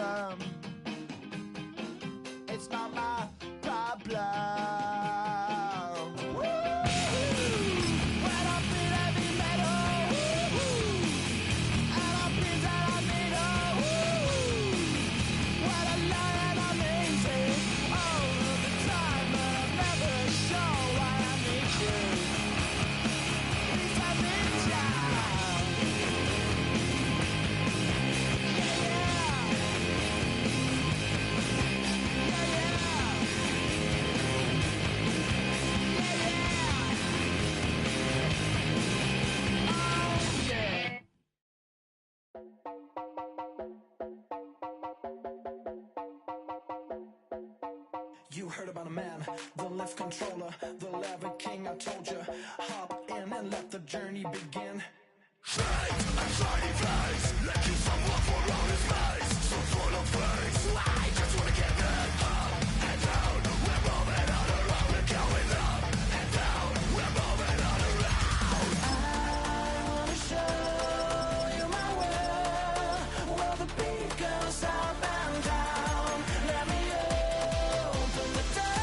problem. It's not my problem. You heard about a man, the lift controller, the lever king, I told you. Hop in and let the journey begin. Fate and shiny face, making someone for all his face. So full of face, I just wanna get that up and down. We're moving on around, we're going up and down. We're moving on around. I wanna show you my world, where the beat goes up and down. Let me open the door.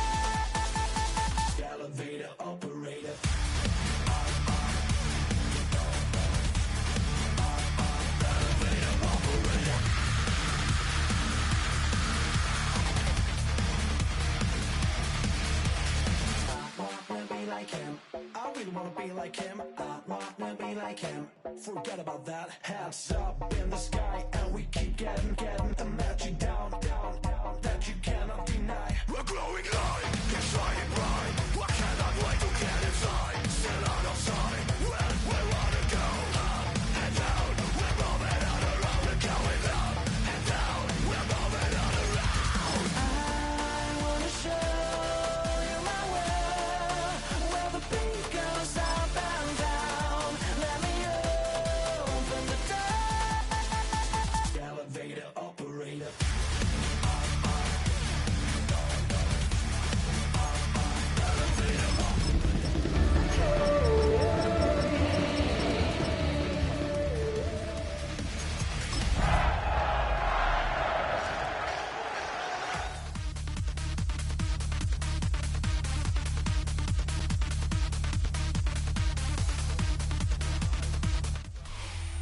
Elevator operator. Like him, I really wanna be like him. I wanna be like him. Forget about that. Hands up in the sky, and we keep getting the magic down, that you cannot deny. We're glowing light, it's shining bright. I cannot wait to get inside. Still out of sight. When we wanna go up and down. We're moving on around. We're going up and down. We're moving on around. I wanna show you my world, where the beat goes up and down. Let me open the door. Elevator operator.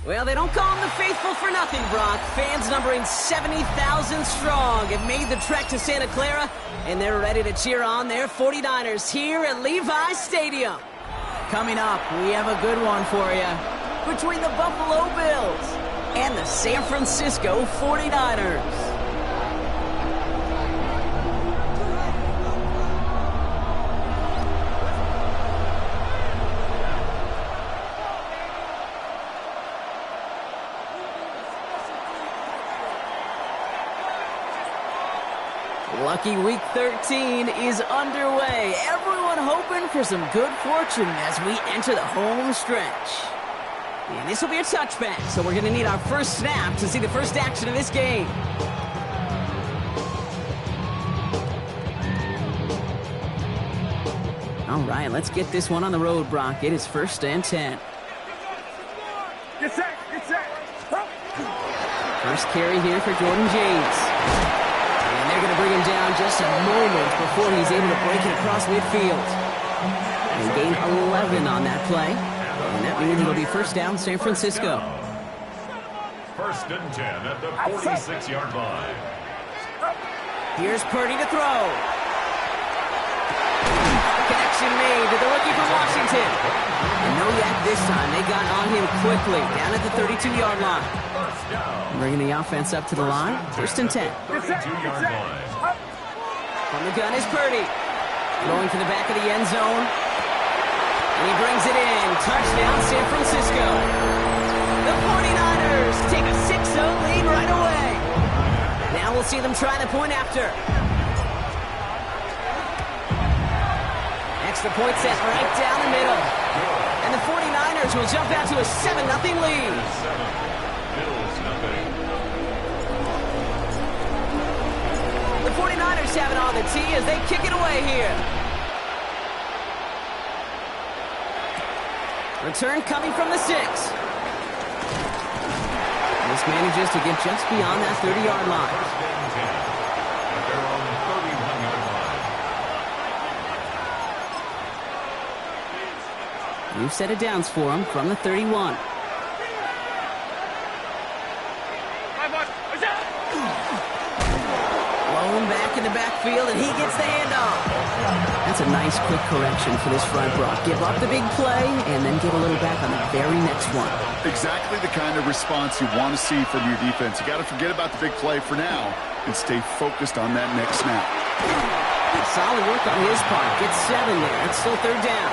Well, they don't call them the faithful for nothing, Brock. Fans numbering 70,000 strong have made the trek to Santa Clara, and they're ready to cheer on their 49ers here at Levi Stadium. Coming up, we have a good one for you. Between the Buffalo Bills and the San Francisco 49ers. Lucky Week 13 is underway. Everyone hoping for some good fortune as we enter the home stretch. And this will be a touchback, so we're going to need our first snap to see the first action of this game. All right, let's get this one on the road, Brock. It is 1st and 10. Get set, get set. First carry here for Jordan James. And they're going to bring him down just a moment before he's able to break it across midfield. And gain 11 on that play. And that means it'll be first down San Francisco. 1st and 10 at the 46-yard line. Here's Purdy to throw. Connection made to the rookie from Washington. And no yak this time. They got on him quickly down at the 32-yard line. Bringing the offense up to the line. 1st and 10. 32-yard line. From the gun is Purdy. Throwing to the back of the end zone. And he brings it in. Touchdown, San Francisco. The 49ers take a 6-0 lead right away. Now we'll see them try the point after. Extra point set right down the middle. And the 49ers will jump out to a 7-0 lead. Bills nothing. The 49ers have it on the tee as they kick it away here. Return coming from the 6. The Dallas manages to get just beyond that 30-yard line. First and 10 at their own 31-yard line. New set of downs for him from the 31. Blown back in the backfield, and he gets the handoff. That's a nice quick correction for this front, Brock. Give up the big play, and then get a little back on the very next one. Exactly the kind of response you want to see from your defense. You got to forget about the big play for now and stay focused on that next snap. Solid work on his part. Gets 7 there. It's still third down.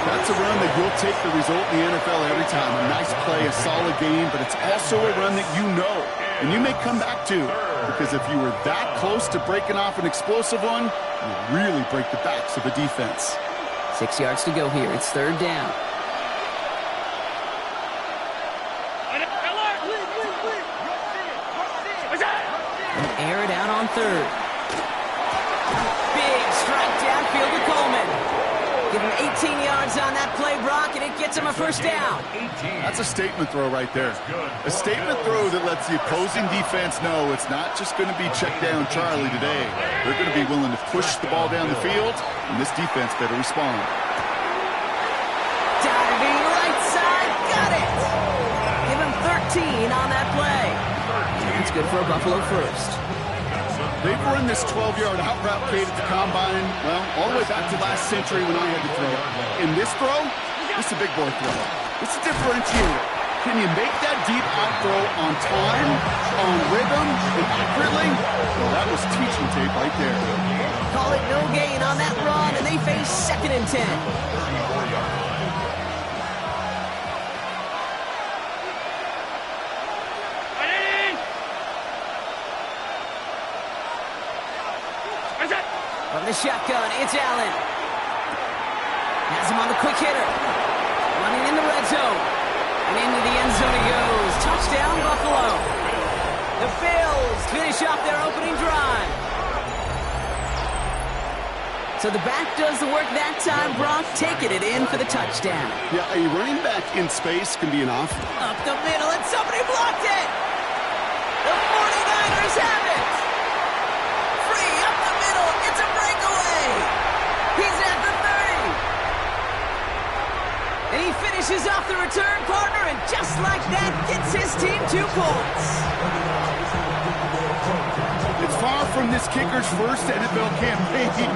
That's a run that you'll take the result in the NFL every time. A nice play, a solid game, but it's also a run that you know and you may come back to, because if you were that close to breaking off an explosive one, you really break the backs of a defense. 6 yards to go here. It's third down. And air it out on third. Big strike downfield to Coleman. Give him 18 yards on that play, Brock, and it gets him a first down. That's a statement throw right there. A statement throw that lets the opposing defense know it's not just going to be check down Charlie today. They're going to be willing to push the ball down the field, and this defense better respond. Diving right side, got it. Give him 13 on that play. That's good for a Buffalo first. They've run this 12-yard out route Kate at the combine, well, all the way back to last century when I had to throw. In this throw, it's a big boy throw. It's a differentiator. Can you make that deep out throw on time, on rhythm, and accurately? Well, that was teaching tape right there. Call it no gain on that run, and they face 2nd and 10. From the shotgun, it's Allen. Has him on the quick hitter. Running in the red zone. And into the end zone he goes. Touchdown, Buffalo. The Bills finish off their opening drive. So the back does the work that time, Brock, taking it in for the touchdown. Yeah, a running back in space can be enough. Up the middle, and somebody blocked it. The 49ers have it. Free up the middle. It's a breakaway. He's at the 30. And he finishes off the return partner, and just like that, gets his team 2 points. It's far from this kicker's first NFL campaign,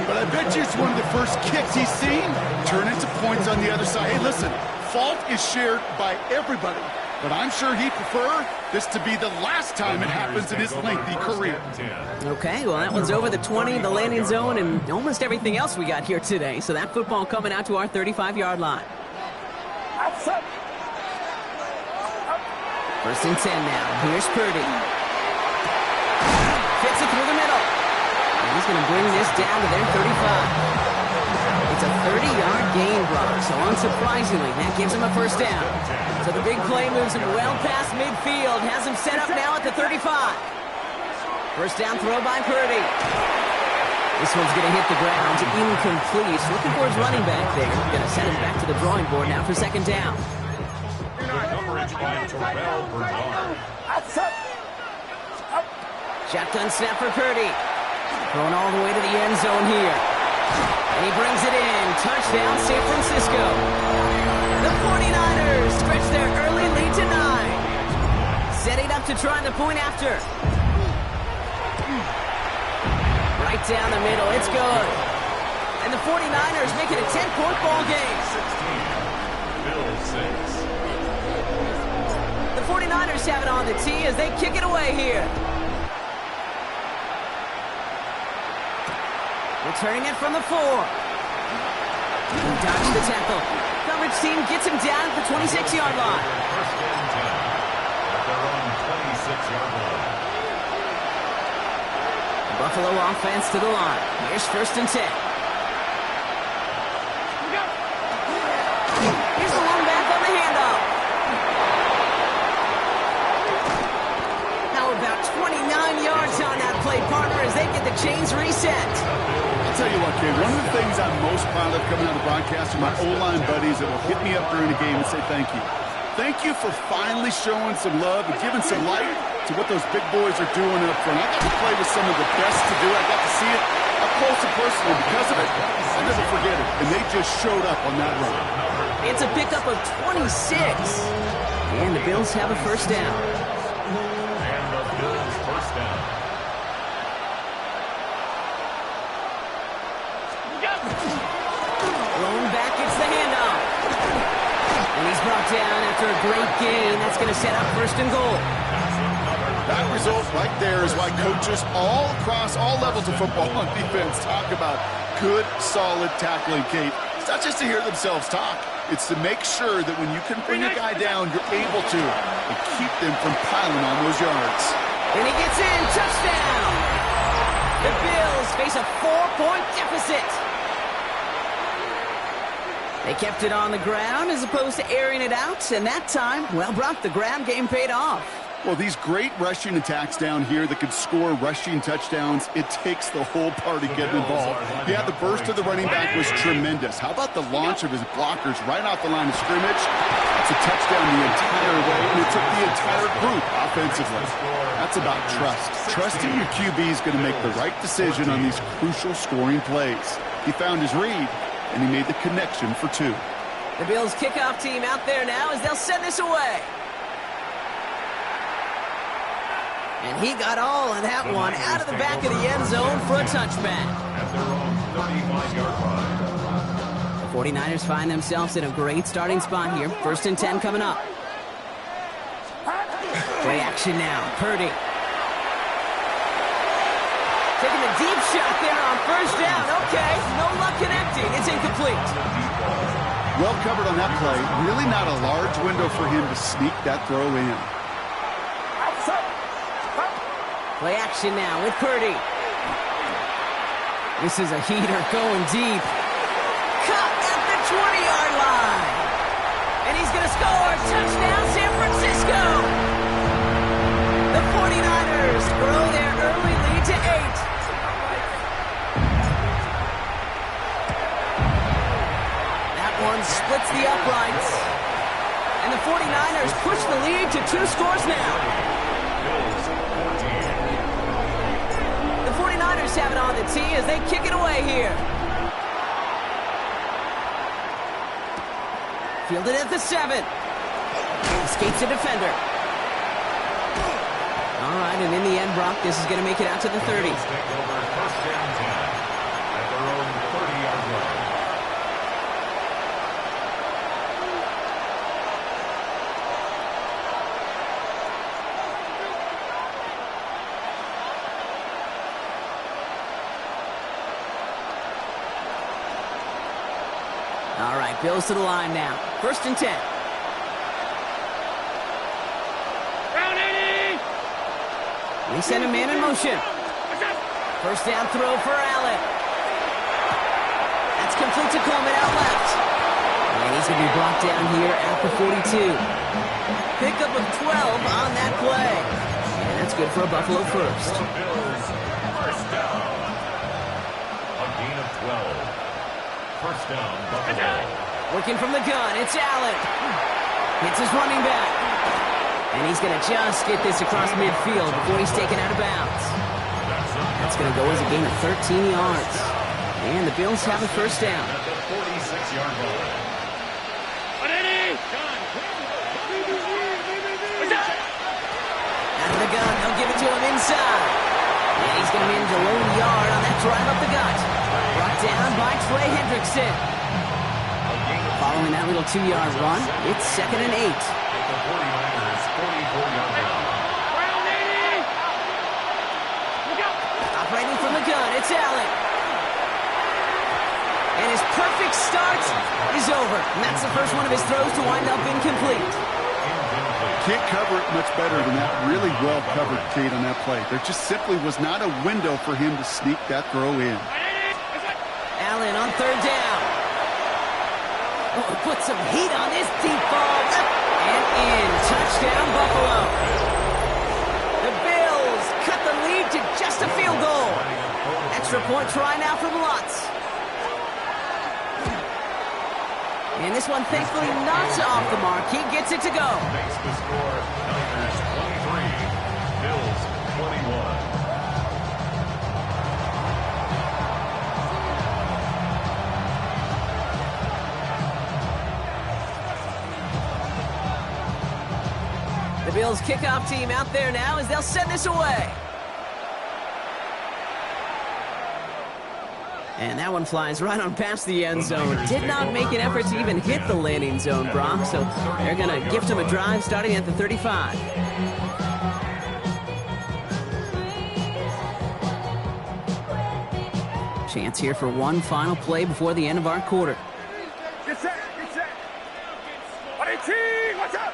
but I bet you it's one of the first kicks he's seen turn into points on the other side. Hey, listen, fault is shared by everybody, but I'm sure he'd prefer this to be the last time it happens in his lengthy career. Okay, well, that one's over the 20, the landing zone, and almost everything else we got here today. So that football coming out to our 35-yard line. First and 10 now. Here's Purdy. Fits it through the middle. And he's going to bring this down to their 35. It's a 30-yard gain, Brock. So unsurprisingly, that gives him a first down. So the big play moves him well past midfield. Has him set up now at the 35. First down throw by Purdy. This one's going to hit the ground. Incomplete. Looking for his running back there. Going to send him back to the drawing board now for second down. Coverage by Terrell Bernard. Shotgun snap for Purdy. Thrown all the way to the end zone here. And he brings it in. Touchdown, San Francisco. The 49ers stretch their early lead to 9. Setting up to try the point after. Right down the middle. It's good. And the 49ers make it a 10-point ball game. 16. Bills 6. The 49ers have it on the tee as they kick it away here. Returning it from the 4. He dodged the tackle. Coverage team gets him down at the 26-yard line. First and 10 at their own 26-yard line. Buffalo offense to the line. Here's first and 10. Here's the one back on the handoff. How about 29 yards on that play, partner, as they get the chains reset. I'll tell you what, kid, one of the things I'm most proud of coming out of the broadcast are my O-line buddies that will hit me up during the game and say thank you. Thank you for finally showing some love and giving some light to what those big boys are doing up front. I got to play with some of the best to do it. I got to see it up close and personal. Because of it, I'll never forget it. And they just showed up on that run. It's a pickup of 26. And the Bills have a first down. And the Bills first down. Thrown back, it's the handoff. And he's brought down after a great gain. That's going to set up first and goal. That result right there is why coaches all across all levels of football on defense talk about good, solid tackling, Kate. It's not just to hear themselves talk. It's to make sure that when you can bring a guy down, you're able to and keep them from piling on those yards. And he gets in. Touchdown. The Bills face a 4-point deficit. They kept it on the ground as opposed to airing it out. And that time, well, Brock, the ground game paid off. Well, these great rushing attacks down here that can score rushing touchdowns, it takes the whole party getting involved. Yeah, the burst of the running back was tremendous. How about the launch of his blockers right off the line of scrimmage? It's a touchdown the entire way, and it took the entire group offensively. That's about trust. Trusting your QB is going to make the right decision on these crucial scoring plays. He found his read, and he made the connection for two. The Bills kickoff team out there now as they'll send this away. And he got all of that one out of the back of the end zone for a touchback. At their own 35-yard line. The 49ers find themselves in a great starting spot here. First and 10 coming up. Play action now. Purdy. Taking a deep shot there on first down. Okay, no luck connecting. It's incomplete. Well covered on that play. Really not a large window for him to sneak that throw in. Play action now with Purdy. This is a heater going deep. Cut at the 20-yard line. And he's going to score. Touchdown, San Francisco. The 49ers grow their early lead to 8. That one splits the uprights. And the 49ers push the lead to 2 scores now. The 49ers have it on the tee as they kick it away here. Fielded at the 7. Escapes a defender. All right, and in the end, Brock, this is going to make it out to the 30. Take over first down 10 at their own 30-yard line. All right, Bills to the line now. First and 10. Round 80! They send a man in motion. First down throw for Allen. That's complete to Coleman out left. And he's going to be brought down here at the 42. Pickup of 12 on that play. And that's good for a Buffalo first. The Bills first down. A gain of 12. First down, Buffalo. Working from the gun, it's Allen. Hits his running back. And he's going to just get this across midfield before he's taken out of bounds. That's going to go as a gain of 13 yards. And the Bills have a first down. At the 46-yard line. Out of the gun, they'll give it to him inside. And he's going to manage a lone yard on that drive up the gut. Brought down by Trey Hendrickson. Following that little 2-yard run, it's 2nd and 8. At the 49ers 44-yard line. Operating from the gun, it's Allen. And his perfect start is over. And that's the first one of his throws to wind up incomplete. Can't cover it much better than that. Really well covered, Kate, on that play. There just simply was not a window for him to sneak that throw in. Allen on third down. Oh, put some heat on this deep ball. Up and in. Touchdown, Buffalo. The Bills cut the lead to just a field goal. Extra point try now from Lutz. And this one, thankfully, not off the mark. He gets it to go. Makes the score Niners 23, Bills 21. The Bills kickoff team out there now as they'll send this away. And that one flies right on past the end zone. Did not make an effort to even hit the landing zone, Brock. So they're going to gift him a drive starting at the 35. Chance here for one final play before the end of our quarter. Get set, get set. 118, watch out.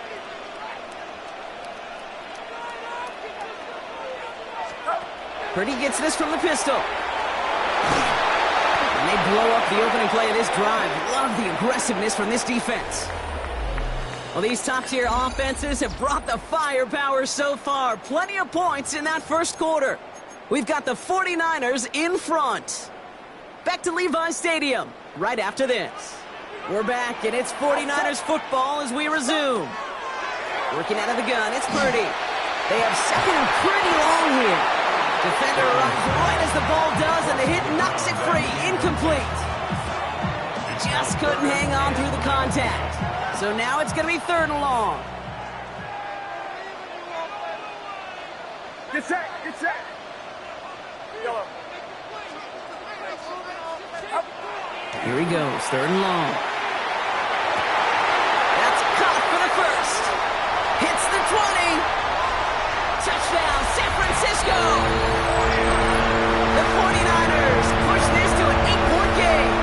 Purdy gets this from the pistol. And they blow up the opening play of this drive. Love the aggressiveness from this defense. Well, these top-tier offenses have brought the firepower so far. Plenty of points in that first quarter. We've got the 49ers in front. Back to Levi Stadium right after this. We're back, and it's 49ers football as we resume. Working out of the gun, it's Purdy. They have second and pretty long here. Defender runs right as the ball does, and the hit knocks it free. Incomplete. Just couldn't hang on through the contact. So now it's going to be third and long. Get set, get set. Yellow. Here he goes, third and long. That's caught for the first. Hits the 20. Touchdown, San Francisco. The 49ers push this to an 8-point game.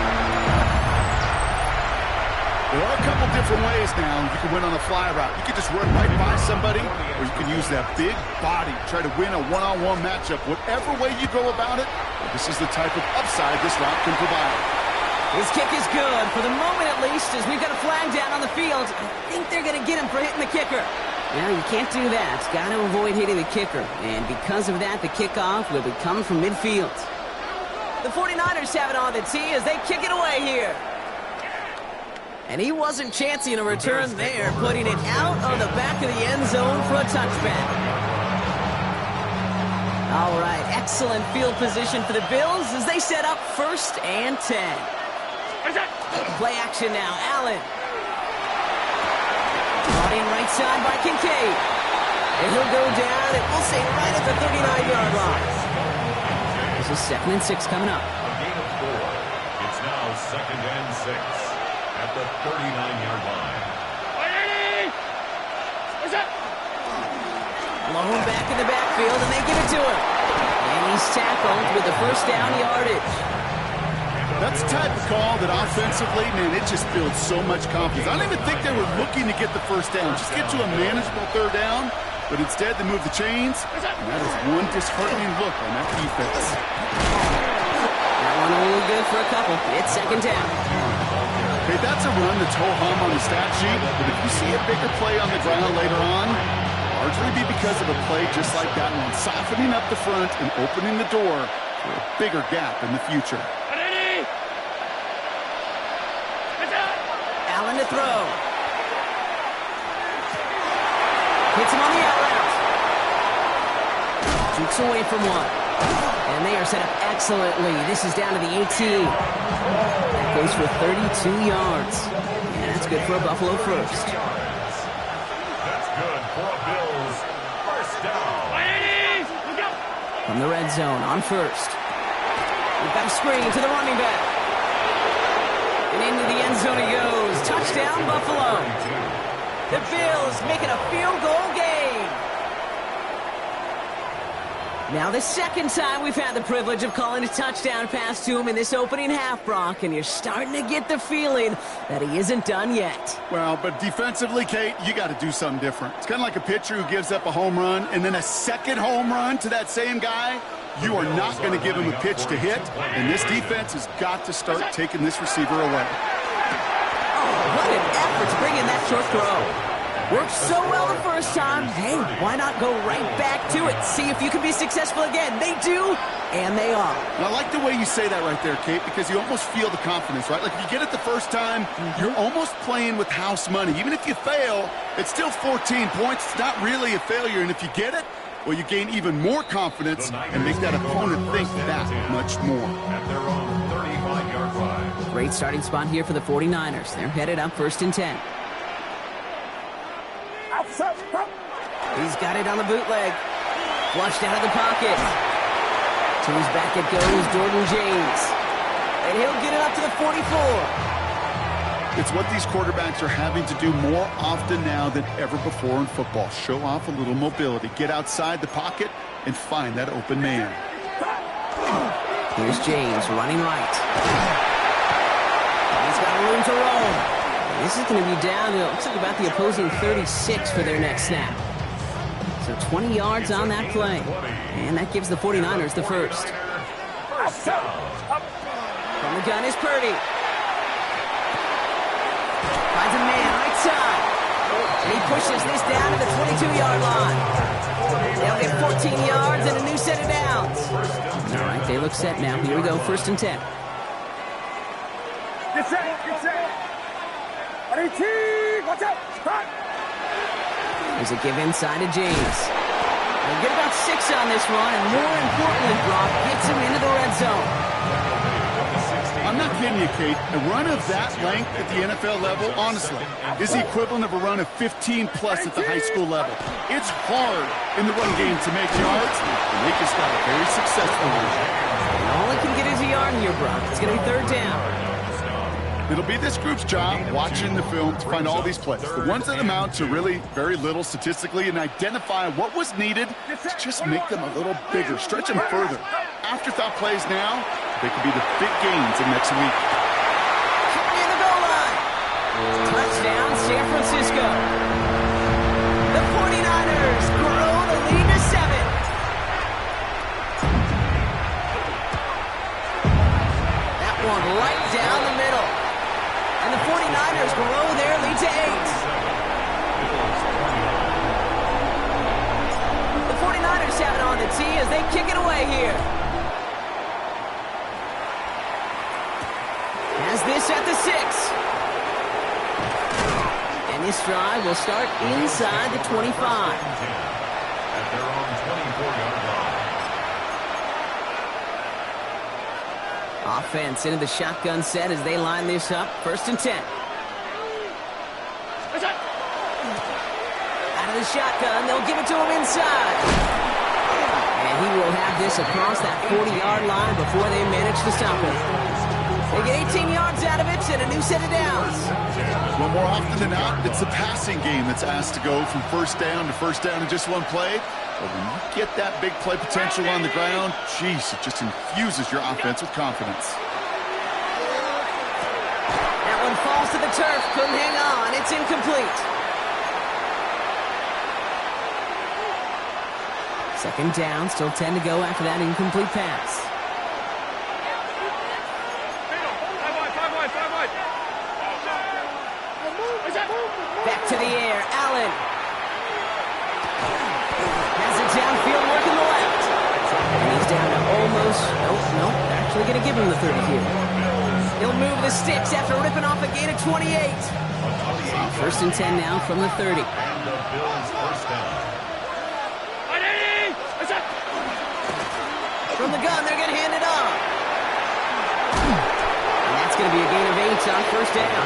There are a couple different ways now you can win on a fly route. You can just run right by somebody, or you can use that big body, try to win a one-on-one matchup. Whatever way you go about it, this is the type of upside this route can provide. His kick is good, for the moment at least, as we've got a flag down on the field. I think they're going to get him for hitting the kicker. Well, you can't do that. Got to avoid hitting the kicker. And because of that, the kickoff will be coming from midfield. The 49ers have it on the tee as they kick it away here. And he wasn't chancing a return there, putting it out of the back of the end zone for a touchback. All right, excellent field position for the Bills as they set up 1st and 10. Play action now, Allen. Brought in right side by Kincaid. And he'll go down, and we'll say right at the 39-yard line. This is 2nd and 6 coming up. A gain of 4. It's now 2nd and 6 at the 39-yard line. Blown back in the backfield, and they give it to him. And he's tackled with the first down yardage. That's the type of call that offensively, man, it just builds so much confidence. I don't even think they were looking to get the first down. Just get to a manageable third down, but instead they move the chains, and that is one disheartening look on that defense. That one only good for a couple. It's 2nd down. Okay, that's a run that's ho-hum on the stat sheet, but if you see a bigger play on the ground later on, largely be because of a play just like that one, softening up the front and opening the door for a bigger gap in the future. Allen to throw. Hits him on the out route. Jukes away from one. And they are set up excellently. This is down to the 18. That goes for 32 yards. And that's good for a Buffalo first. That's good for a Bills first down. From the red zone on first. We've got a screen to the running back. And into the end zone he goes. Touchdown, Buffalo. The Bills making a field goal game. Now the second time we've had the privilege of calling a touchdown pass to him in this opening half, Brock, and you're starting to get the feeling that he isn't done yet. Well, but defensively, Kate, you got to do something different. It's kind of like a pitcher who gives up a home run and then a second home run to that same guy. You are not going to give him a pitch to hit, and this defense has got to start taking this receiver away. Oh, what an effort to bring in that short throw. Worked so well the first time. Hey, why not go right back to it? See if you can be successful again. They do, and they are. And I like the way you say that right there, Kate, because you almost feel the confidence, right? Like if you get it the first time, you're almost playing with house money. Even if you fail, it's still 14 points. It's not really a failure. And if you get it, well, you gain even more confidence and make that opponent think that much more. At their own 35-yard line. Great starting spot here for the 49ers. They're headed up 1st and 10. He's got it on the bootleg. Flushed out of the pocket. To his back it goes, Jordan James. And he'll get it up to the 44. It's what these quarterbacks are having to do more often now than ever before in football. Show off a little mobility. Get outside the pocket and find that open man. Here's James running right. He's got room to roll. This is going to be down to, it looks like about the opposing 36 for their next snap. So 20 yards on that play. And that gives the 49ers the first. From the gun is Purdy. Finds a man right side. And he pushes this down to the 22-yard line. They'll get 14 yards and a new set of downs. All right, they look set now. Here we go, 1st and 10. Get set, get set. Rhett23, watch out, start. There's a give inside to James. They'll get about 6 on this one, and more importantly, Brock gets him into the red zone. I'm not kidding you, Kate. A run of that length at the NFL level, honestly, is the equivalent of a run of 15-plus at the high school level. It's hard in the run game to make yards, and they just got a very successful one. And all it can get is a yard here, Brock. It's going to be 3rd down. It'll be this group's job, watching the film, to find all these plays. The ones that amount to really very little statistically and identify what was needed to just make them a little bigger, stretch them further. Afterthought plays now, they could be the big gains in next week. Coming in the goal line. Touchdown, San Francisco. The 49ers grow the lead to 7. That one right down the middle. And the 49ers grow their lead to 8. The 49ers have it on the tee as they kick it away here. Has this at the 6. And this drive will start inside the 25. At their own 24-yard line. Offense into the shotgun set as they line this up. 1st and 10. Out of the shotgun, they'll give it to him inside. And he will have this across that 40-yard line before they manage to stop him. They get 18 yards out of it and a new set of downs. Well, more often than not, it's the passing game that's asked to go from 1st down to 1st down in just one play. But when you get that big play potential on the ground, geez, it just infuses your offense with confidence. That one falls to the turf. Couldn't hang on. It's incomplete. 2nd down. Still 10 to go after that incomplete pass. Back to the air. Allen. Has it downfield working the left. And he's down to almost... Nope. They're actually going to give him the 30 here. He'll move the sticks after ripping off a gain of 28. 1st and 10 now from the 30. And the Bills' 1st down. From the gun, they're going to hand it off. And that's going to be a gain of 8 on 1st down.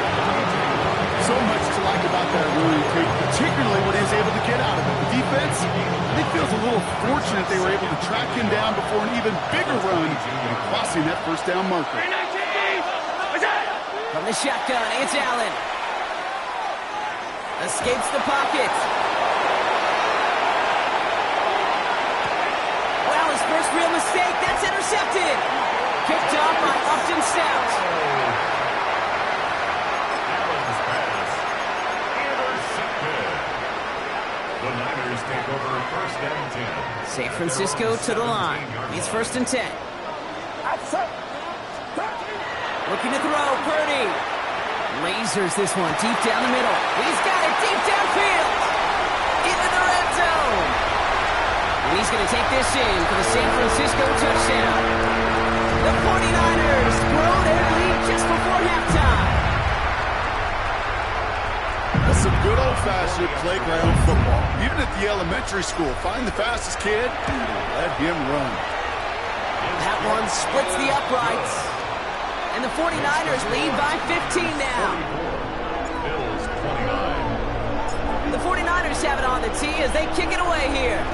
So much to like about that run, particularly what he was able to get out of it. The defense, I think, feels a little fortunate they were able to track him down before an even bigger run and crossing that 1st down marker. From the shotgun, it's Allen. Escapes the pocket. Well, his first real mistake. That's intercepted. Picked off by Upton Stout. The Niners take over 1st and 10. San Francisco to the line. It's 1st and 10. Looking to throw, Purdy. Lasers this one deep down the middle. He's got it deep downfield. Into the red zone. And he's going to take this in for the San Francisco touchdown. The 49ers grow their lead just before halftime. That's some good old-fashioned playground football. Even at the elementary school, find the fastest kid and let him run. That one splits the uprights. And the 49ers lead by 15 now. Bills 29. The 49ers have it on the tee as they kick it away here.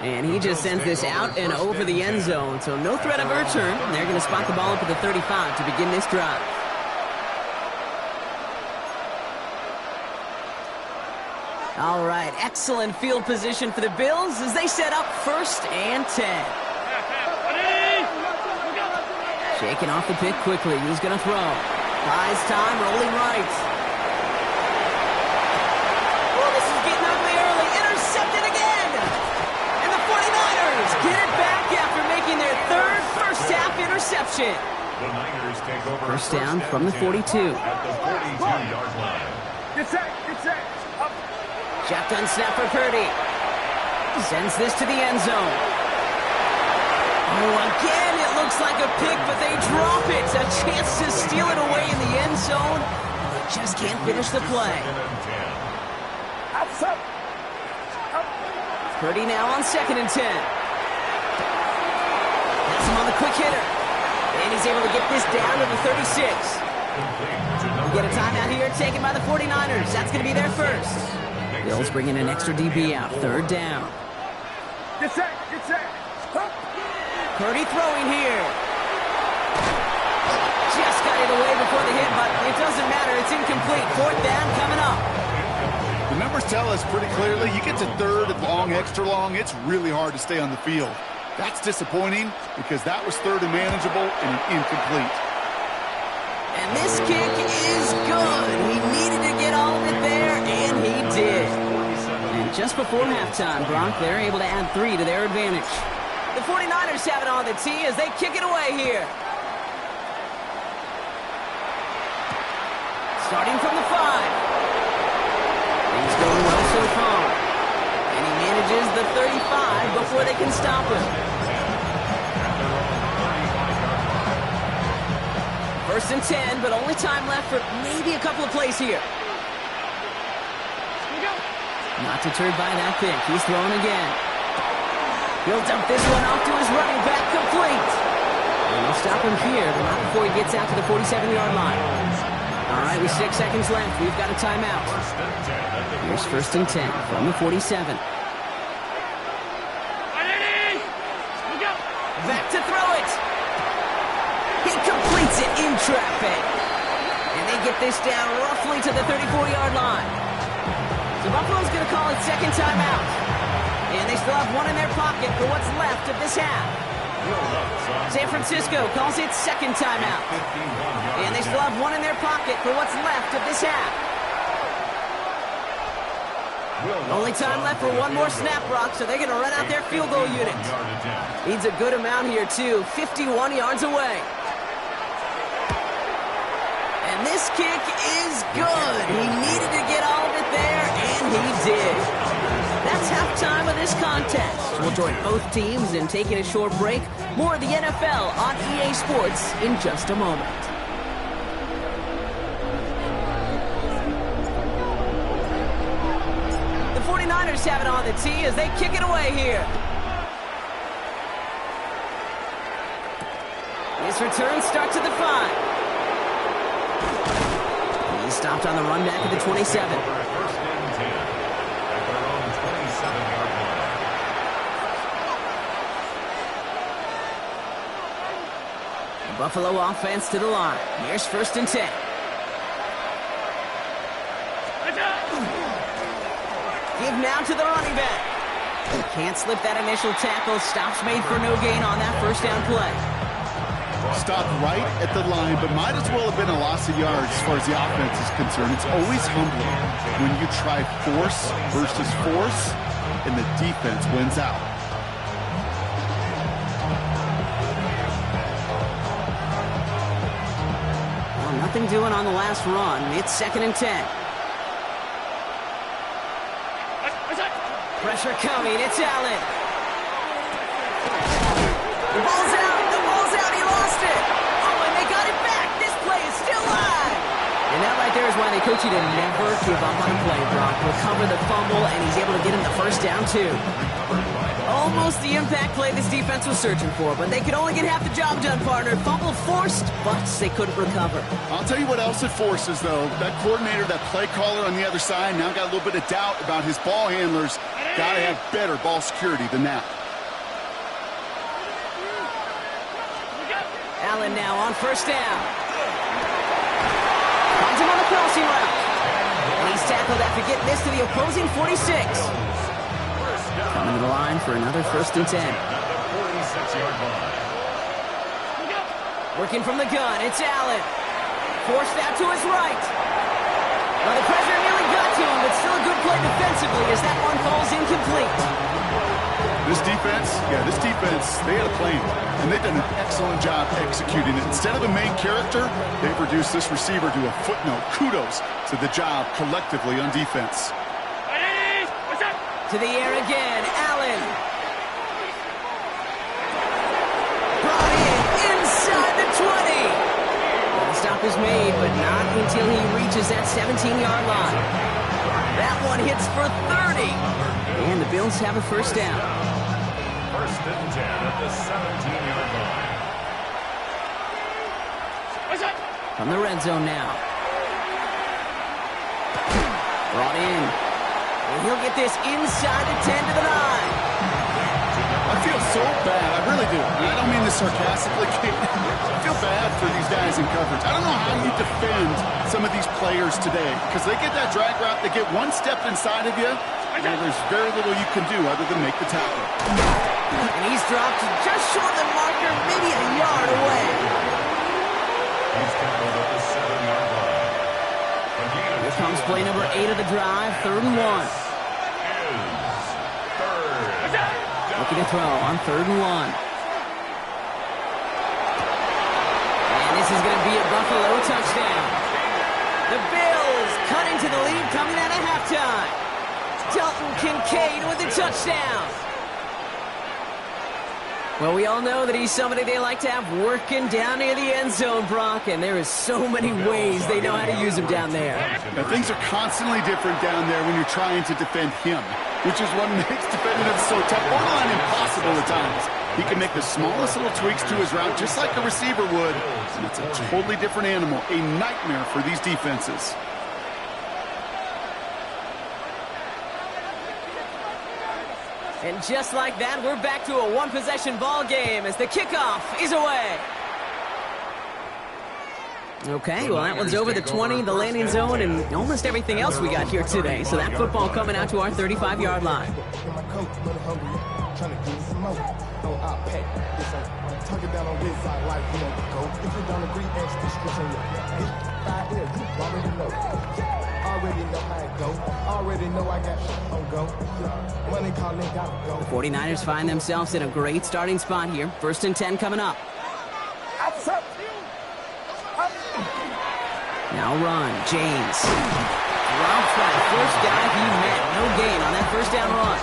And he just sends this out and over the end zone, so no threat of a return. They're going to spot the ball up at the 35 to begin this drive. All right, excellent field position for the Bills as they set up 1st and 10. Shaking off the pick quickly. He's going to throw. Buys time, rolling right. Oh, this is getting ugly early. Intercepted again. And the 49ers get it back after making their 3rd first-half interception. The Niners take over First down from the 42. At the 42-yard line. Get set, get set. Up. Shotgun snap for Purdy. Sends this to the end zone. Oh, again, it looks like a pick, but they drop it. A chance to steal it away in the end zone. They just can't finish the play. Outside. Up. Purdy now on 2nd and 10. That's him on the quick hitter. And he's able to get this down to the 36. We get a timeout here taken by the 49ers. That's going to be their first. Bills bringing an extra DB out. 3rd down. Get set, get set. Up. Purdy throwing here. Just got it away before the hit, but it doesn't matter. It's incomplete. 4th down coming up. The numbers tell us pretty clearly, you get to 3rd and long, extra long, it's really hard to stay on the field. That's disappointing because that was 3rd and manageable and an incomplete. And this kick is good. He needed to get all of it there, and he did. And just before halftime, Brock, they're able to add 3 to their advantage. The 49ers have it on the tee as they kick it away here. Starting from the 5. Things going well so far. And he manages the 35 before they can stop him. 1st and 10, but only time left for maybe a couple of plays here. Not deterred by that pick. He's throwing again. He'll dump this one off to his running back, complete. And they'll stop him here, but not before he gets out to the 47-yard line. All right, with 6 seconds left, we've got a timeout. Here's 1st and 10 from the 47. Back to throw it. He completes it in traffic. And they get this down roughly to the 34-yard line. So Buffalo's going to call it 2nd timeout. And they still have 1 in their pocket for what's left of this half. San Francisco calls it 2nd timeout. And they still have 1 in their pocket for what's left of this half. Only time left for 1 more snap, Brock, so they're going to run out their field goal unit. Needs a good amount here, too. 51 yards away. And this kick is good. He needed to get all of it there, and he did. That's halftime of this contest. We'll join both teams in taking a short break. More of the NFL on EA Sports in just a moment. The 49ers have it on the tee as they kick it away here. This return starts at the 5. He's stopped on the run back at the 27. Buffalo offense to the line. Here's 1st and 10. Give now to the running back. Can't slip that initial tackle. Stops made for no gain on that 1st down play. Stopped right at the line, but might as well have been a loss of yards as far as the offense is concerned. It's always humbling when you try force versus force, and the defense wins out. nothing doing on the last run. It's 2nd and 10. Pressure coming. It's Allen. The ball's out. The ball's out. He lost it. Oh, and they got it back. This play is still live. And that right there is why they coach you to never give up on a play, Brock. Recover the fumble, and he's able to get him the first down, too. Almost the impact play this defense was searching for, but they could only get half the job done, partner. Fumble forced, but they couldn't recover. I'll tell you what else it forces, though. That coordinator, that play caller on the other side, now got a little bit of doubt about his ball handlers. Got to have better ball security than that. Allen now on first down. Finds him on the crossing route. And he's tackled after getting this to the opposing 46. Coming to the line for another 1st and 10. Working from the gun, it's Allen. Forced out to his right. Well, the pressure nearly got to him, but still a good play defensively as that one falls incomplete. This defense, they had a plan, and they've done an excellent job executing it. Instead of a main character, they've reduced this receiver to a footnote. Kudos to the job collectively on defense. To the air again, Allen. Brought in inside the 20. Well, the stop is made, but not until he reaches that 17-yard line. That one hits for 30. And the Bills have a first down. 1st and 10 at the 17-yard line. From the red zone now. Brought in. And he'll get this inside the 10 to the 9. I feel so bad. I really do. And I don't mean this sarcastically. I feel bad for these guys in coverage. I don't know how you defend some of these players today because they get that drag route, they get one step inside of you, and there's very little you can do other than make the tackle. And he's dropped just short of the marker, maybe a yard away. He's tackled at the 7-yard line. Here comes play number 8 of the drive, 3rd and 1. Looking to throw on 3rd and 1. And this is going to be a Buffalo touchdown. The Bills cutting to the lead coming out of halftime. Dalton Kincaid with a touchdown. Well, we all know that he's somebody they like to have working down near the end zone, Brock, and there is so many ways they know how to use him down there. Now, things are constantly different down there when you're trying to defend him, which is what makes defending him so tough, borderline impossible at times. He can make the smallest little tweaks to his route just like a receiver would, and it's a totally different animal, a nightmare for these defenses. And just like that, we're back to a one-possession ball game as the kickoff is away. Okay, well, that one's over the 20, the landing zone, and almost everything else we got here today. So that football coming out to our 35-yard line. The 49ers find themselves in a great starting spot here. 1st and 10 coming up. Now run, James. Drops that first guy he met. No gain on that first down run.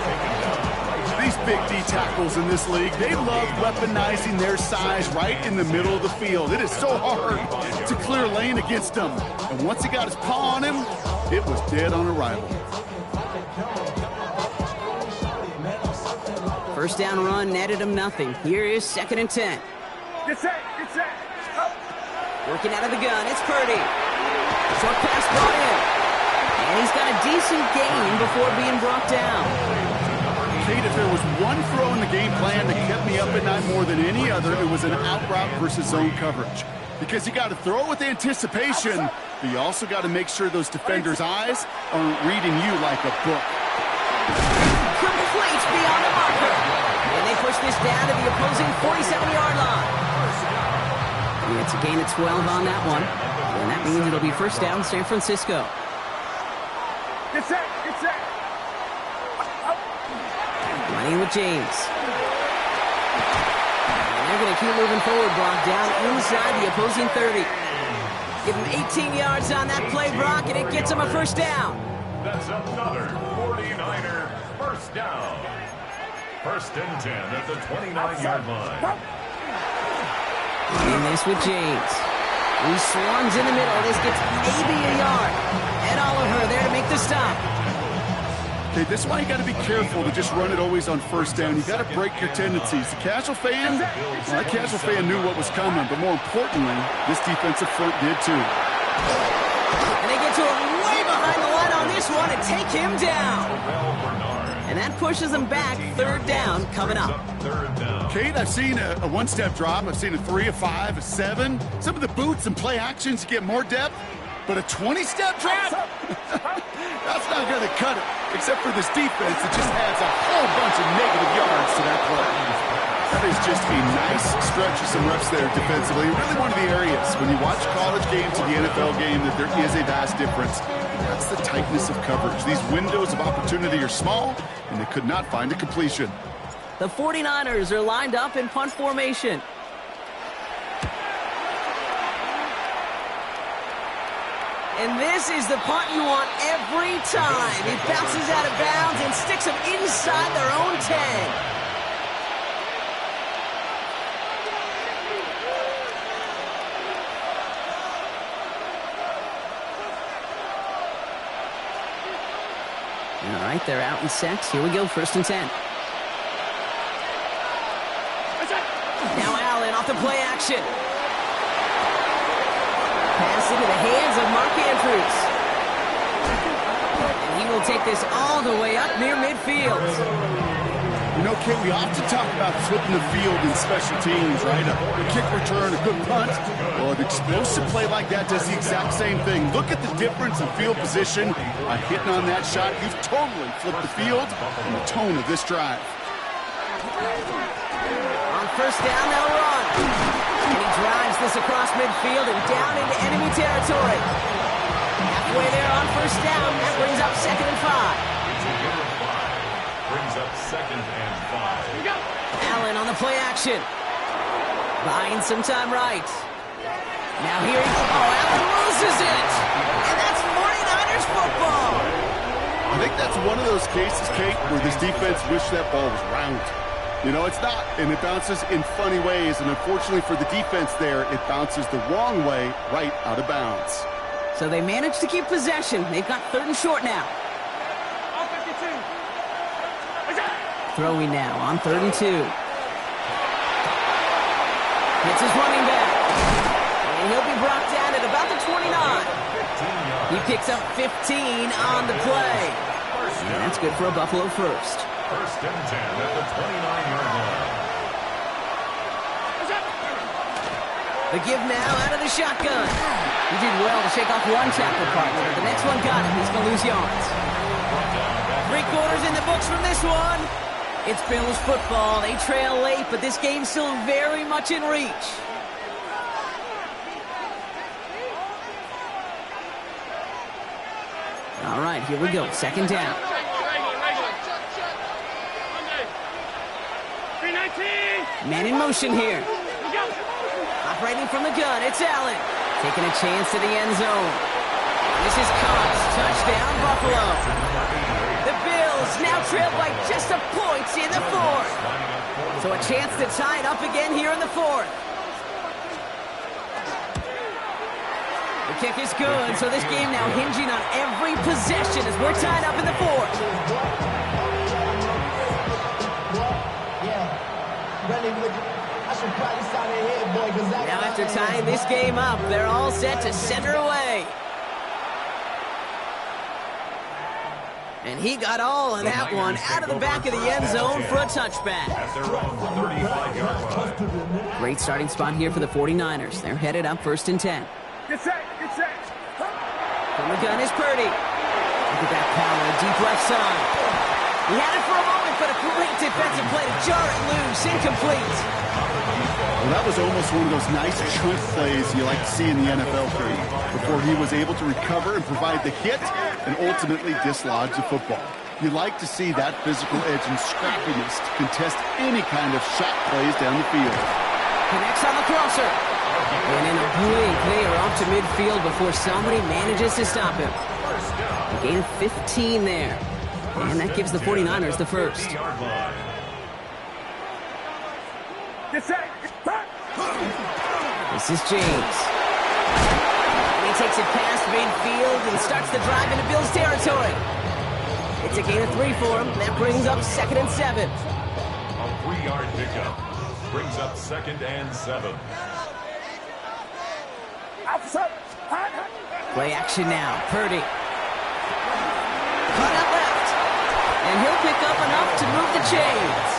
These big D tackles in this league, they love weaponizing their size right in the middle of the field. It is so hard to clear lane against them. And once he got his paw on him, it was dead on arrival. First down run netted him nothing. Here is 2nd and 10. Get set, get set. Working out of the gun, it's Purdy. Short pass brought in. And he's got a decent gain before being brought down. Kate, if there was one throw in the game plan that kept me up at night more than any other, it was an out route versus zone coverage. Because you got to throw it with anticipation, but you also got to make sure those defenders' eyes aren't reading you like a book. Complete beyond the marker. And they push this down to the opposing 47-yard line. And it's a gain of 12 on that one. And that means it'll be first down San Francisco. Get set, get set. Running with James. And they're going to keep moving forward, Brock, down inside the opposing 30. Give him 18 yards on that play, Brock, and it gets him a first down. That's another 49er first down. First and 10 at the 29-yard line. In this with James. He swarms in the middle. This gets maybe a yard. Ed Oliver there to make the stop. Okay, this is why you got to be careful to just run it always on first down. You got to break your tendencies. The casual fan, well, that casual fan knew what was coming, but more importantly, this defensive front did too. And they get to him way behind the line on this one and take him down. And that pushes them back. Third down coming up. Kate, I've seen a one-step drop. I've seen a 3, a 5, a 7. Some of the boots and play actions get more depth, but a 20-step drop? That's not going to cut it, except for this defense that just adds a whole bunch of negative yards to that play. That is just a nice stretch of some reps there defensively. Really one of the areas when you watch college games to the NFL game that there is a vast difference. That's the tightness of coverage. These windows of opportunity are small, and they could not find a completion. The 49ers are lined up in punt formation. And this is the punt you want every time. He bounces out of bounds and sticks them inside their own 10. All right, they're out in sets. Here we go, first and 10. Now Allen off the play action. Pass into the hands of Mark Andrews. And he will take this all the way up near midfield. You know, Kate, we often talk about flipping the field in special teams, right? A kick return, a good punt. Well, an explosive play like that does the exact same thing. Look at the difference in field position. By hitting on that shot, you've totally flipped the field and the tone of this drive. On first down, they'll run. And he drives this across midfield and down into enemy territory. Halfway there on first down. That brings up second and 5. Brings up second and 5. Allen on the play action. Buying some time right. Now here he goes. Oh, Allen loses it. And that's 49ers football. I think that's one of those cases, Kate, where this defense wished that ball was round. You know, it's not, and it bounces in funny ways, and unfortunately for the defense there, it bounces the wrong way right out of bounds. So they managed to keep possession. They've got third and short now. Throwing now on third and 2. Hits his running back. And he'll be brought down at about the 29. He picks up 15 on the play. And that's good for a Buffalo first. First and 10 at the 29-yard line. The give now out of the shotgun. He did well to shake off one tackle partner, but the next one got him. He's going to lose yards. 3 quarters in the books from this one. It's Bills football. They trail late, but this game's still very much in reach. All right, here we go. Second down. Man in motion here. Operating from the gun, it's Allen. Taking a chance to the end zone. This is Cox. Touchdown, Buffalo. The Bills now trail by just a point in the 4th. So a chance to tie it up again here in the 4th. The kick is good, so this game now hinging on every possession as we're tied up in the 4th. Now after tying this game up, they're all set to center away. And he got all of that one out of the back of the end zone for a touchback. Great starting spot here for the 49ers. They're headed up first and 10. Get set, get set. From the gun is Purdy. Look at that power, deep left side. He had it for a moment, but a great defensive play to jar it loose, incomplete. Well, that was almost one of those nice chunk plays you like to see in the NFL period, before he was able to recover and provide the hit and ultimately dislodge the football. You like to see that physical edge and scrappiness to contest any kind of shot plays down the field. Connects on the crosser. And in a blink, they are off to midfield before somebody manages to stop him. A gain of 15 there. And that gives the 49ers the first. This is James. And he takes it past midfield and starts the drive into Bill's territory. It's a gain of 3 for him. That brings up 2nd and 7. A 3-yard pickup brings up 2nd and 7. Play action now. Purdy. Cut out left. And he'll pick up enough to move the chains.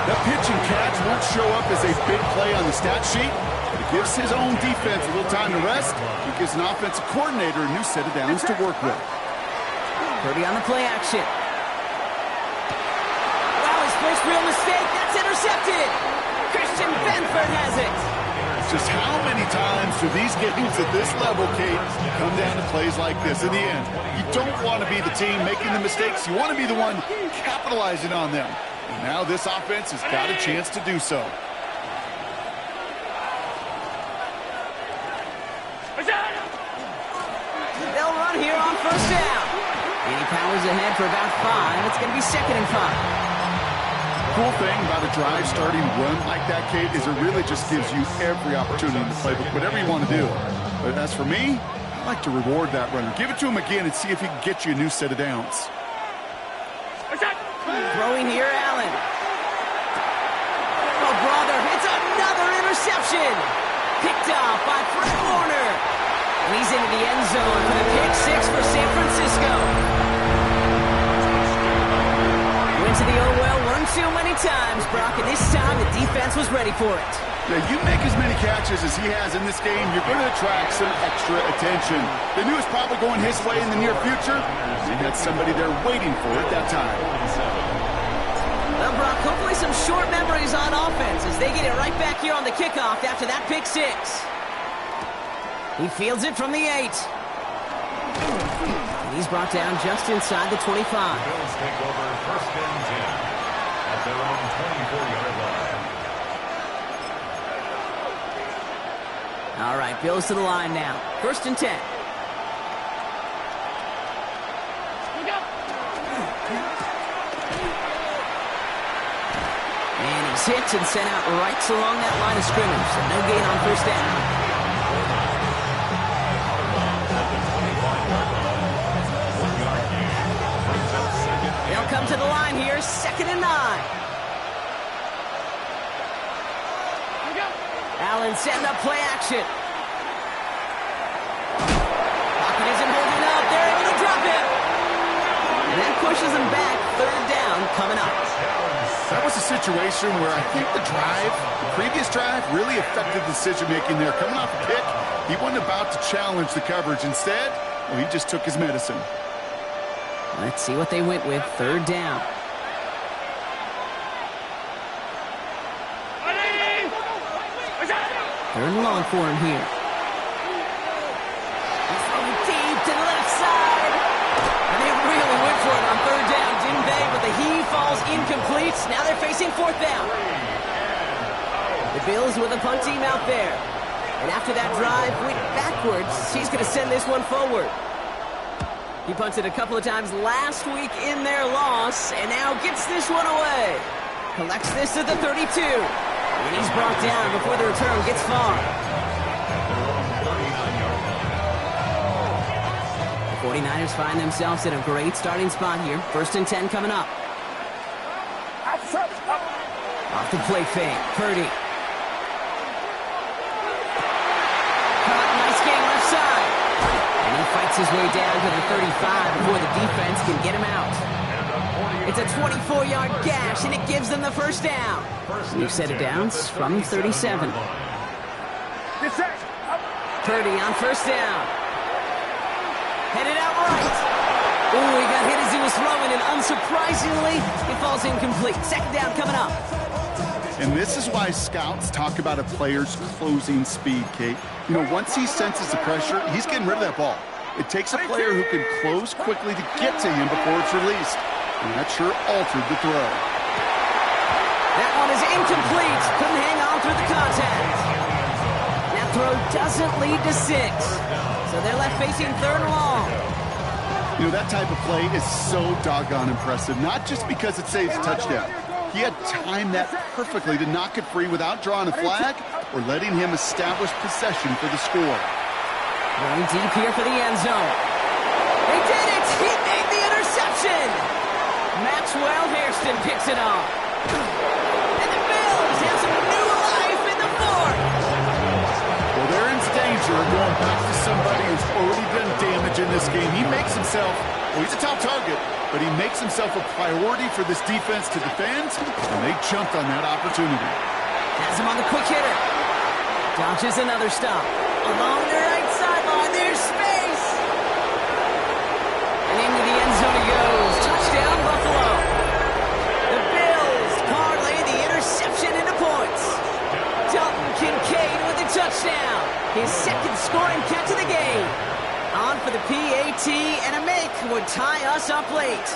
That pitch and catch won't show up as a big play on the stat sheet, but it gives his own defense a little time to rest. It gives an offensive coordinator a new set of downs to work with. Purdy on the play action. Wow, his first real mistake. That's intercepted. Christian Benford has it. Just how many times do these games at this level, Kate, come down to plays like this? In the end, you don't want to be the team making the mistakes. You want to be the one capitalizing on them. And now this offense has got a chance to do so. They'll run here on first down. And he powers ahead for about 5. It's going to be 2nd and 5. Cool thing about a drive starting run like that, Kate, is it really just gives you every opportunity in the playbook, whatever you want to do. But as for me, I like to reward that runner. Give it to him again and see if he can get you a new set of downs. Throwing here, Allen. Oh, brother, it's another interception. Picked off by Fred Warner. And he's into the end zone for the pick 6 for San Francisco. Went to the oh well one too many times, Brock, and this time the defense was ready for it. Yeah, you make as many catches as he has in this game, you're going to attract some extra attention. They knew it was probably going his way in the near future. They had somebody there waiting for it that time. Well, Brock, hopefully some short memories on offense as they get it right back here on the kickoff after that pick 6. He fields it from the 8. And he's brought down just inside the 25. Bills take over 1st and 10 at their own 24-yard line. All right, Bills to the line now. 1st and 10. And he's hit and sent out right along that line of scrimmage. So no gain on first down. They'll come to the line here, 2nd and 9. Allen setting up play action. Pocket isn't holding up. They're able to drop it. And that pushes him back. 3rd down coming up. That was a situation where I think the previous drive, really affected the decision-making there. Coming off a pick, he wasn't about to challenge the coverage. Instead, well, he just took his medicine. Let's see what they went with. 3rd down. Third and long for him here. He's throwing deep to the left side. And they really went for it on 3rd down, didn't they? But the heave falls incomplete. Now they're facing 4th down. The Bills with a punt team out there. And after that drive went backwards, he's going to send this one forward. He punted a couple of times last week in their loss, and now gets this one away. Collects this at the 32. And he's brought down before the return gets far. The 49ers find themselves in a great starting spot here. 1st and 10 coming up. Off the play fake. Purdy. Caught, nice game left side. And he fights his way down to the 35 before the defense can get him out. It's a 24-yard gash, and it gives them the 1st down. New set of downs from 37. Purdy on 1st down. Headed out right. Ooh, he got hit as he was throwing, and unsurprisingly, it falls incomplete. 2nd down coming up. And this is why scouts talk about a player's closing speed, Kate. You know, once he senses the pressure, he's getting rid of that ball. It takes a player who can close quickly to get to him before it's released. And that sure altered the throw. That one is incomplete. Couldn't hang on through the contact. throw doesn't lead to 6. So they're left facing 3rd and long. You know, that type of play is so doggone impressive, not just because it saves a touchdown. He had timed that perfectly to knock it free without drawing a flag or letting him establish possession for the score. Going deep here for the end zone. He did it! He made the interception! Maxwell Hairston picks it off. And the Bills have some new life in the 4th. Well, they're in danger of going back to somebody who's already done damage in this game. He makes himself, well, he's a top target, but he makes himself a priority for this defense to defend, and they jumped on that opportunity. Has him on the quick hitter. Dodges another stop. Along the right sideline, there's space. And into the end zone he goes. Touchdown, Buffalo. The Bills parlay the interception into points. Dalton Kincaid with a touchdown. His 2nd scoring catch of the game. On for the PAT, and a make would tie us up late.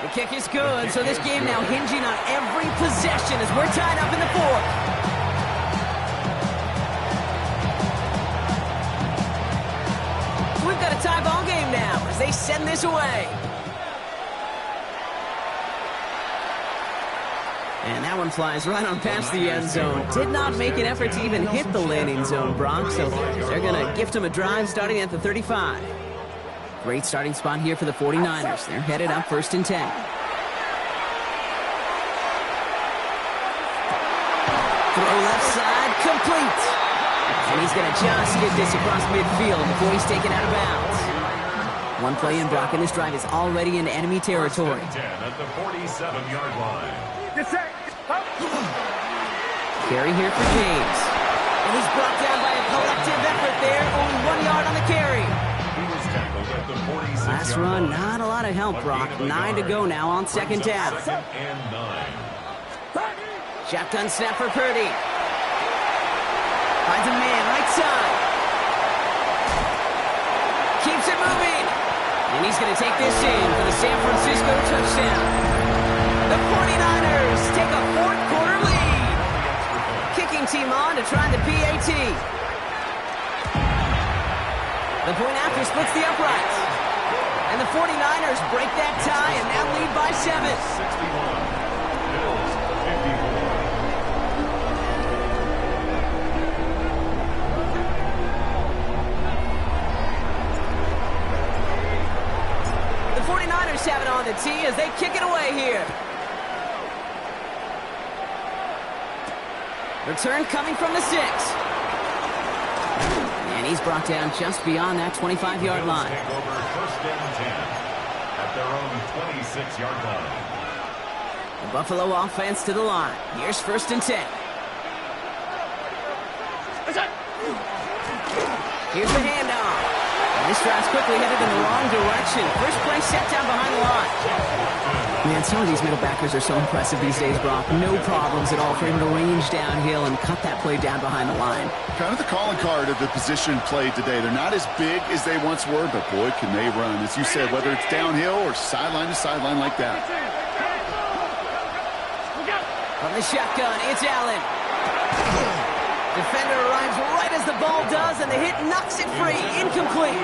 The kick is good, so this game now hinging on every possession as we're tied up in the 4th. We've got a tie ball game now as they send this away. And that one flies right on past the end zone. Did not make an effort to even hit the landing zone, Brock, so they're going to gift him a drive starting at the 35. Great starting spot here for the 49ers. They're headed up 1st and 10. Throw left side, complete. And he's going to just get this across midfield before he's taken out of bounds. One play in, Brock, and this drive is already in enemy territory. 10 at the 47-yard line. Carry here for James. And he's brought down by a collective effort there. Only 1 yard on the carry. He was tackled at the 46-yard Last run, line. not a lot of help, Brock. 9 to go now on 2nd down. 2nd and 9. Shotgun snap for Purdy. Finds a man, right side. Keeps it moving. And he's going to take this in for the San Francisco touchdown. The 49ers take a 4th quarter lead. Kicking team on to try the PAT. The point after splits the uprights. And the 49ers break that tie and now lead by 7. 61. Bills 54. The 49ers have it on the tee as they kick it away here. Return coming from the 6. And he's brought down just beyond that 25-yard line. Take over 1st and 10 at their own 26-yard line. The Buffalo offense to the line. Here's 1st and 10. Here's the handoff. And this drive's quickly headed in the wrong direction. First play set down behind the line. Man, some of these middle backers are so impressive these days, Brock. No problems at all for him to range downhill and cut that play down behind the line. Kind of the calling card of the position played today. They're not as big as they once were, but boy, can they run. As you said, whether it's downhill or sideline to sideline like that. From the shotgun, it's Allen. Defender arrives right as the ball does, and the hit knocks it free. Incomplete.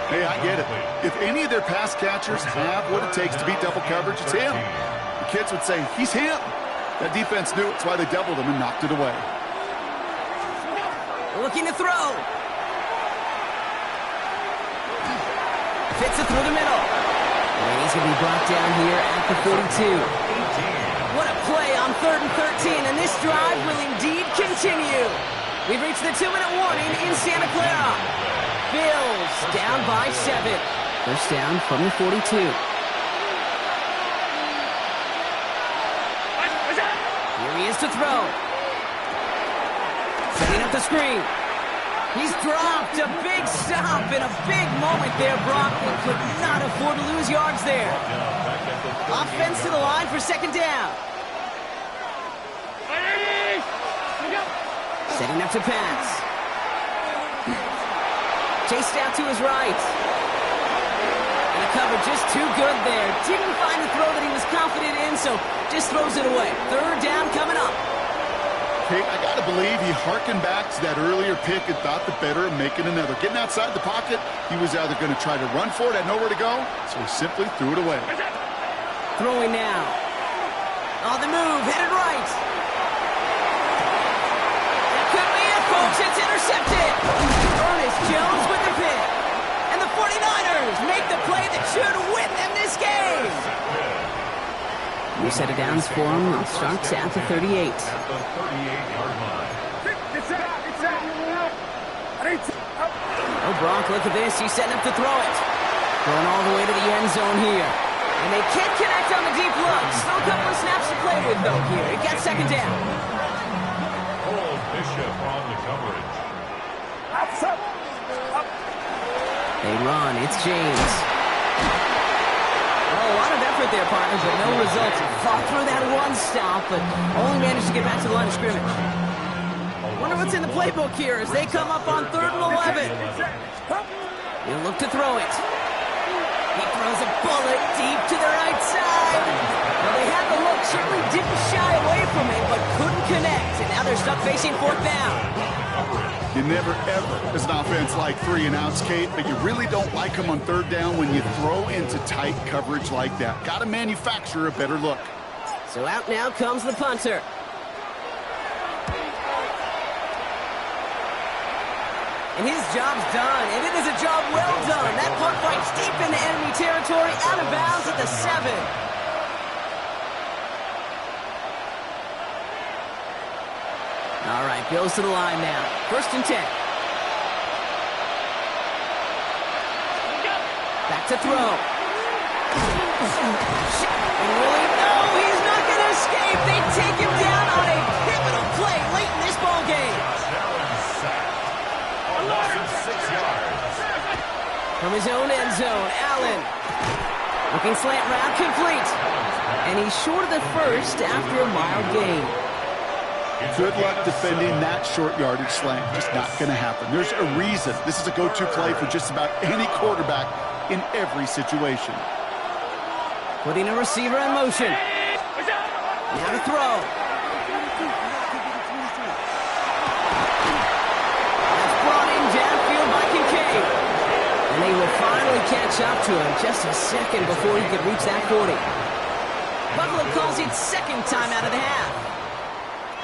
Hey, I get it. If any of their pass catchers have what it takes to beat double coverage, it's him. The kids would say, he's him. That defense knew it. That's why they doubled him and knocked it away. Looking to throw. Fits it through the middle. And he's going to be brought down here at the 42. What a play on 3rd and 13, and this drive will indeed continue. We've reached the 2-minute warning in Santa Clara. Bills down by 7. First down from the 42. Here he is to throw. Setting up the screen. He's dropped a big stop in a big moment there, Brock. They could not afford to lose yards there. Offense to the line for 2nd down. Setting up to pass. Chased out to his right. And the cover just too good there. Didn't find the throw that he was confident in, so just throws it away. 3rd down coming up. Kate, I got to believe he harkened back to that earlier pick and thought the better of making another. Getting outside the pocket, he was either going to try to run for it, had nowhere to go, so he simply threw it away. Throwing now. On the move, headed right. That could be it, folks. It's intercepted. Ernest Jones with the pick. And the 49ers make the play that should win them this game. New set of downs for him. Starts at the 38. At the 38-yard line. Oh, Brock, look at this. He's setting up to throw it. Going all the way to the end zone here. And they can't connect on the deep look. Still a couple of snaps to play with, though, here. It gets second down. Cole Bishop on the coverage. They run. It's James. Oh, a lot of effort there, partners, but no results. Fought through that one stop, but only managed to get back to the line of scrimmage. Wonder what's in the playbook here as they come up on 3rd and 11. He'll look to throw it. He throws a bullet deep to the right side. Well, they had the look, certainly didn't shy away from it, but couldn't connect. And now they're stuck facing 4th down. You never, ever, as an offense, like 3 and outs, Kate, but you really don't like them on 3rd down when you throw into tight coverage like that. Got to manufacture a better look. So out now comes the punter. And his job's done, and it is a job well done. That punt fights deep into enemy territory, out of bounds at the 7. All right, Bills to the line now. 1st and 10. Back to throw. And really, no, he's not going to escape. They take him down on a pivotal play late in this ball game. From his own end zone, Allen. Looking slant route, complete. And he's short of the 1st after a mild gain. Good luck defending that short yardage slant. Just not going to happen. There's a reason. This is a go-to play for just about any quarterback in every situation. Putting a receiver in motion. Now to throw. That's brought in downfield by Kincaid. And they will finally catch up to him just a second before he could reach that 40. Buffalo calls it 2nd time out of the half.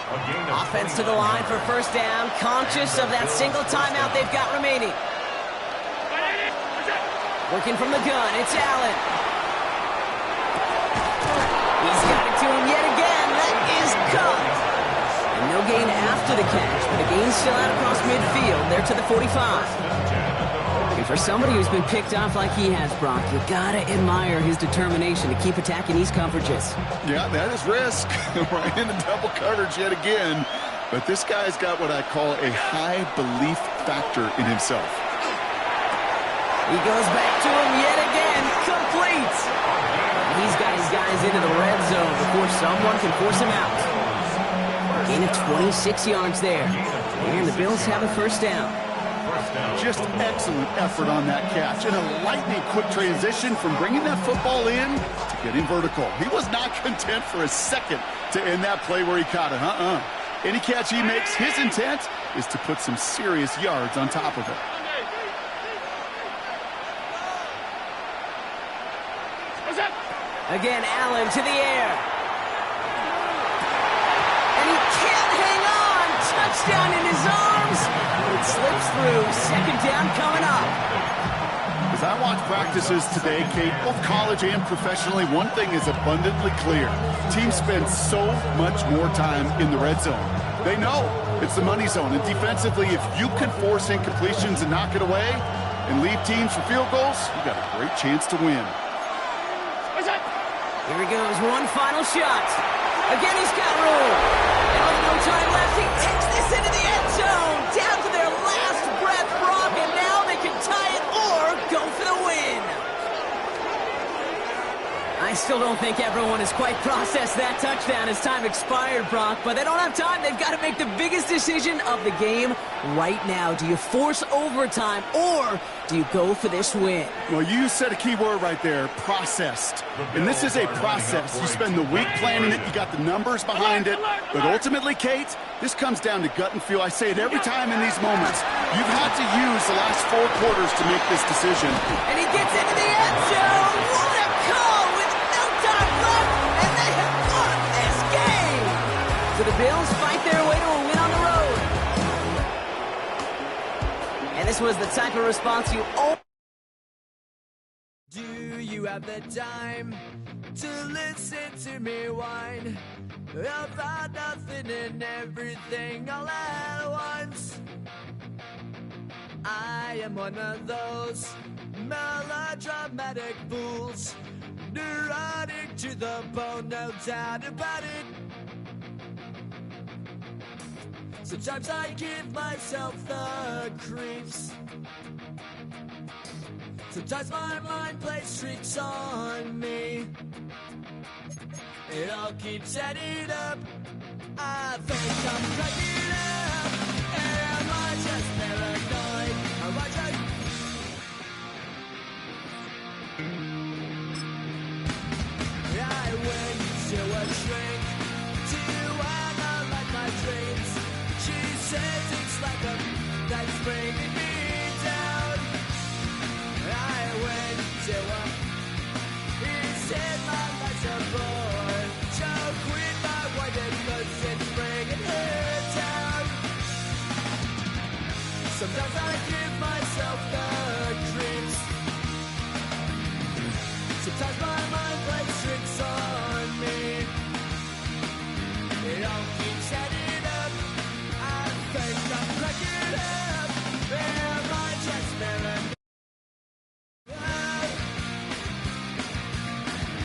Offense to the line for 1st down, conscious of that single timeout they've got remaining. Working from the gun, it's Allen. He's got it to him yet again. That is caught. And no gain after the catch, but a gain still out across midfield. There to the 45. And for somebody who's been picked off like he has, Brock, you gotta admire his determination to keep attacking these coverages. Yeah, that is risk. Right into double coverage yet again. But this guy's got what I call a high belief factor in himself. He goes back to him yet again. Complete. He's got his guys into the red zone before someone can force him out. Gain of 26 yards there. And the Bills have a 1st down. Just excellent effort on that catch. And a lightning quick transition from bringing that football in to getting vertical. He was not content for a second to end that play where he caught it. Any catch he makes, his intent is to put some serious yards on top of it. Again, Allen to the air. And he can't hang on. Touchdown in his arms. It slips through. 2nd down coming up. As I watch practices today, Kate, both college and professionally, one thing is abundantly clear. Teams spend so much more time in the red zone. They know it's the money zone. And defensively, if you can force incompletions and knock it away and leave teams for field goals, you got a great chance to win. Here he goes, one final shot. Again, he's got room. And with no time left, he takes this into the end zone. Down to their last breath, Brock, and now they can tie it or go for the win. I still don't think everyone has quite processed that touchdown as time expired, Brock, but they don't have time. They've got to make the biggest decision of the game right now. Do you force overtime, or do you go for this win? Well, you said a key word right there, processed. And this is a process. You spend the week planning it, you got the numbers behind it, but ultimately, Kate, this comes down to gut and feel. I say it every time in these moments. You've had to use the last 4 quarters to make this decision. And he gets into the end zone. What a call with no time left, and they have won this game. So the Bills fight their way to a win on the road. And this was the type of response you always... Do you have the time to listen to me whine about nothing and everything all at once? I am one of those melodramatic fools, neurotic to the bone, no doubt about it. Sometimes I give myself the creeps. Sometimes my mind plays tricks on me. It all keeps adding up. I think I'm cracking up. Am I just paranoid? Am I just... I went to a shrink to analyze my dreams. She says it's like a that's bringing me down. I went to a... He said my life's a bore. So quit my wife because it's bringing her down. Sometimes I give myself the creeps. Sometimes my mind plays tricks on me. It all keeps adding